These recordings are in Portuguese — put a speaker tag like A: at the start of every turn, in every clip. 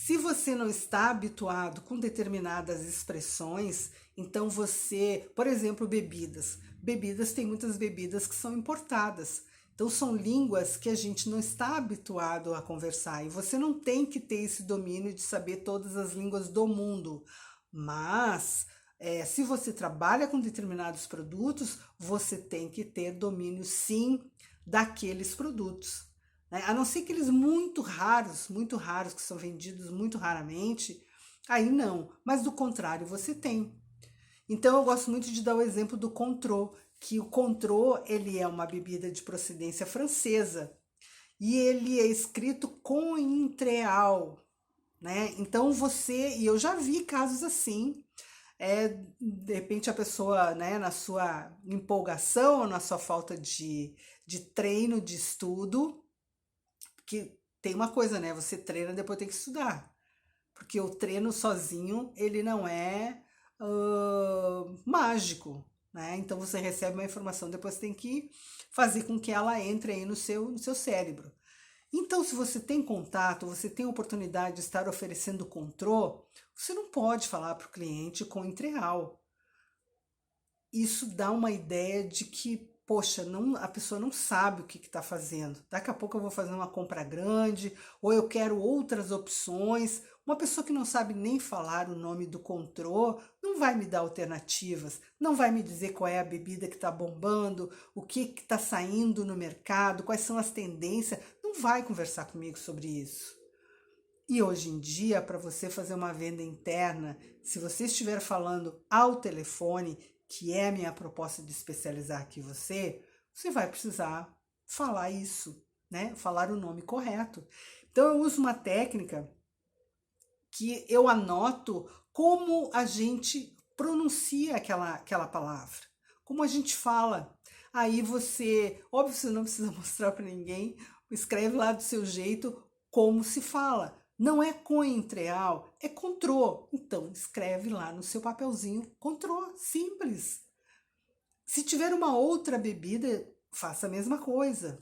A: Se você não está habituado com determinadas expressões, então você, por exemplo, bebidas. Bebidas, tem muitas bebidas que são importadas. Então são línguas que a gente não está habituado a conversar e você não tem que ter esse domínio de saber todas as línguas do mundo. Mas se você trabalha com determinados produtos, você tem que ter domínio sim daqueles produtos, né? A não ser aqueles muito raros, que são vendidos muito raramente, aí não. Mas do contrário, você tem. Então eu gosto muito de dar o exemplo do Cointreau, que o Cointreau ele é uma bebida de procedência francesa e ele é escrito com intreal, né? Então e eu já vi casos assim, de repente a pessoa, né, na sua empolgação, na sua falta de treino, de estudo, que tem uma coisa, né? Você treina, depois tem que estudar. Porque o treino sozinho, ele não é mágico, né? Então você recebe uma informação, depois tem que fazer com que ela entre aí no seu cérebro. Então, se você tem contato, você tem oportunidade de estar oferecendo controle, você não pode falar para o cliente com entreal. Isso dá uma ideia de que, poxa, não, a pessoa não sabe o que está fazendo. Daqui a pouco eu vou fazer uma compra grande, ou eu quero outras opções. Uma pessoa que não sabe nem falar o nome do controle não vai me dar alternativas, não vai me dizer qual é a bebida que está bombando, o que está saindo no mercado, quais são as tendências, não vai conversar comigo sobre isso. E hoje em dia, para você fazer uma venda interna, se você estiver falando ao telefone, que é a minha proposta de especializar aqui você vai precisar falar isso, né? Falar o nome correto. Então eu uso uma técnica que eu anoto como a gente pronuncia aquela palavra, como a gente fala. Aí você, óbvio, você não precisa mostrar para ninguém, escreve lá do seu jeito como se fala. Não é cointreal, é contrô. Então, escreve lá no seu papelzinho contrô, simples. Se tiver uma outra bebida, faça a mesma coisa.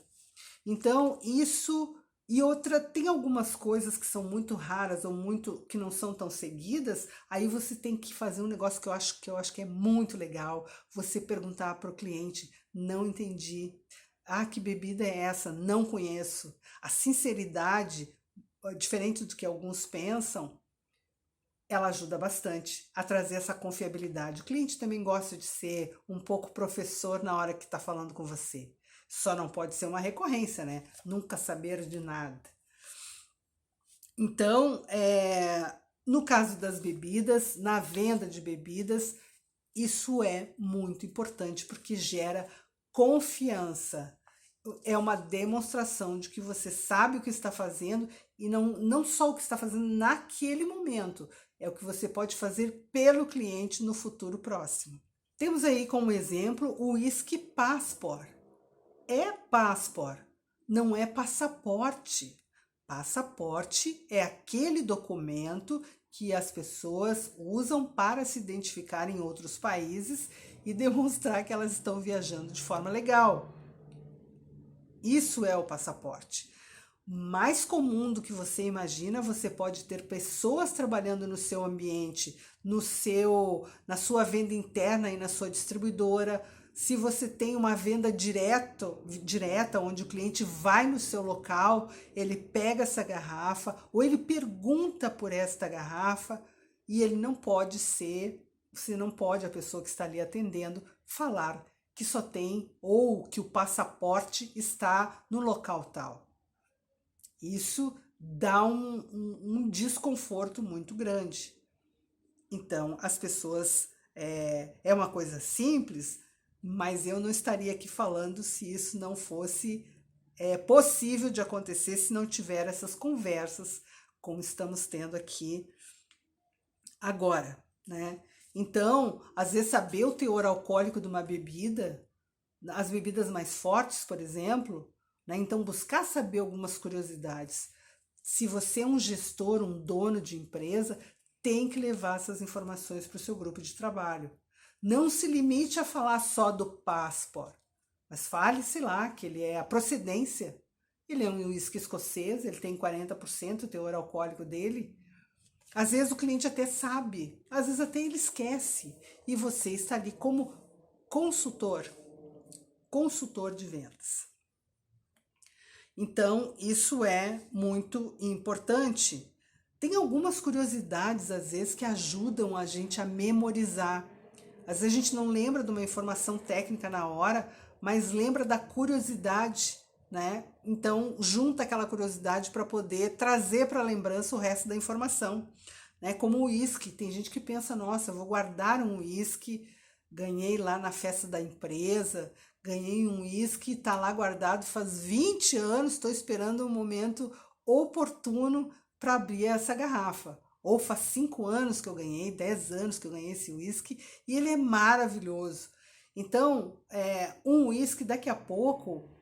A: Então, isso e outra, tem algumas coisas que são muito raras ou muito que não são tão seguidas, aí você tem que fazer um negócio que eu acho que é muito legal, você perguntar para o cliente, não entendi. Ah, que bebida é essa? Não conheço. A sinceridade, diferente do que alguns pensam, ela ajuda bastante a trazer essa confiabilidade. O cliente também gosta de ser um pouco professor na hora que está falando com você. Só não pode ser uma recorrência, né? Nunca saber de nada. Então, no caso das bebidas, na venda de bebidas, isso é muito importante porque gera confiança. É uma demonstração de que você sabe o que está fazendo e não só o que está fazendo naquele momento, é o que você pode fazer pelo cliente no futuro próximo. Temos aí como exemplo o Whisky Passport. É passport, não é passaporte. Passaporte é aquele documento que as pessoas usam para se identificar em outros países e demonstrar que elas estão viajando de forma legal. Isso é o passaporte. Mais comum do que você imagina, você pode ter pessoas trabalhando no seu ambiente, na sua venda interna e na sua distribuidora. Se você tem uma venda direta, onde o cliente vai no seu local, ele pega essa garrafa ou ele pergunta por esta garrafa e ele não pode você não pode, a pessoa que está ali atendendo, falar que só tem ou que o passaporte está no local tal. Isso dá um desconforto muito grande. Então, as pessoas. É uma coisa simples, mas eu não estaria aqui falando se isso não fosse possível de acontecer se não tiver essas conversas como estamos tendo aqui agora, né? Então, às vezes saber o teor alcoólico de uma bebida, as bebidas mais fortes, por exemplo, né? Então buscar saber algumas curiosidades. Se você é um gestor, um dono de empresa, tem que levar essas informações para o seu grupo de trabalho. Não se limite a falar só do passport, mas fale, sei lá, que ele é a procedência. Ele é um uísque escocês, ele tem 40% o teor alcoólico dele. Às vezes o cliente até sabe, às vezes até ele esquece, e você está ali como consultor, consultor de vendas. Então, isso é muito importante. Tem algumas curiosidades, às vezes, que ajudam a gente a memorizar. Às vezes a gente não lembra de uma informação técnica na hora, mas lembra da curiosidade, né? Então, junta aquela curiosidade para poder trazer para a lembrança o resto da informação, né? Como o uísque. Tem gente que pensa, nossa, eu vou guardar um uísque, ganhei lá na festa da empresa, ganhei um uísque, está lá guardado faz 20 anos, estou esperando um momento oportuno para abrir essa garrafa. Ou faz 5 anos que eu ganhei, 10 anos que eu ganhei esse uísque, e ele é maravilhoso. Então, um uísque daqui a pouco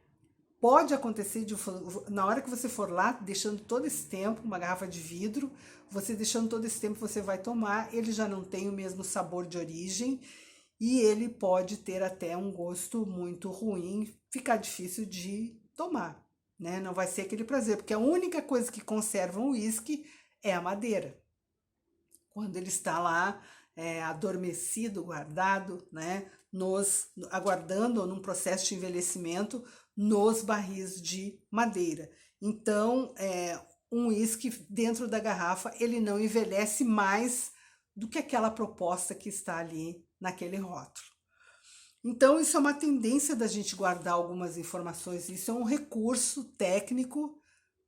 A: pode acontecer na hora que você for lá, deixando todo esse tempo, uma garrafa de vidro, você deixando todo esse tempo, você vai tomar, ele já não tem o mesmo sabor de origem, e ele pode ter até um gosto muito ruim, ficar difícil de tomar, né? Não vai ser aquele prazer, porque a única coisa que conserva um uísque é a madeira. Quando ele está lá adormecido, guardado, né? Aguardando ou num processo de envelhecimento nos barris de madeira. Então, um uísque dentro da garrafa, ele não envelhece mais do que aquela proposta que está ali naquele rótulo. Então, isso é uma tendência da gente guardar algumas informações, isso é um recurso técnico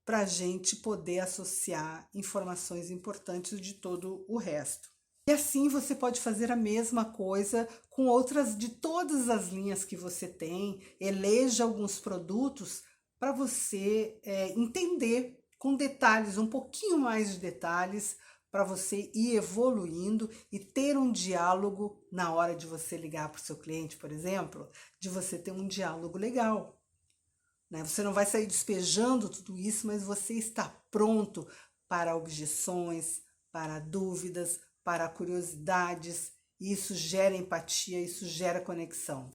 A: para a gente poder associar informações importantes de todo o resto. E assim você pode fazer a mesma coisa com outras de todas as linhas que você tem, eleja alguns produtos para você entender com detalhes, um pouquinho mais de detalhes, para você ir evoluindo e ter um diálogo na hora de você ligar para o seu cliente, por exemplo, de você ter um diálogo legal. Né? Você não vai sair despejando tudo isso, mas você está pronto para objeções, para dúvidas, para curiosidades. Isso gera empatia, isso gera conexão.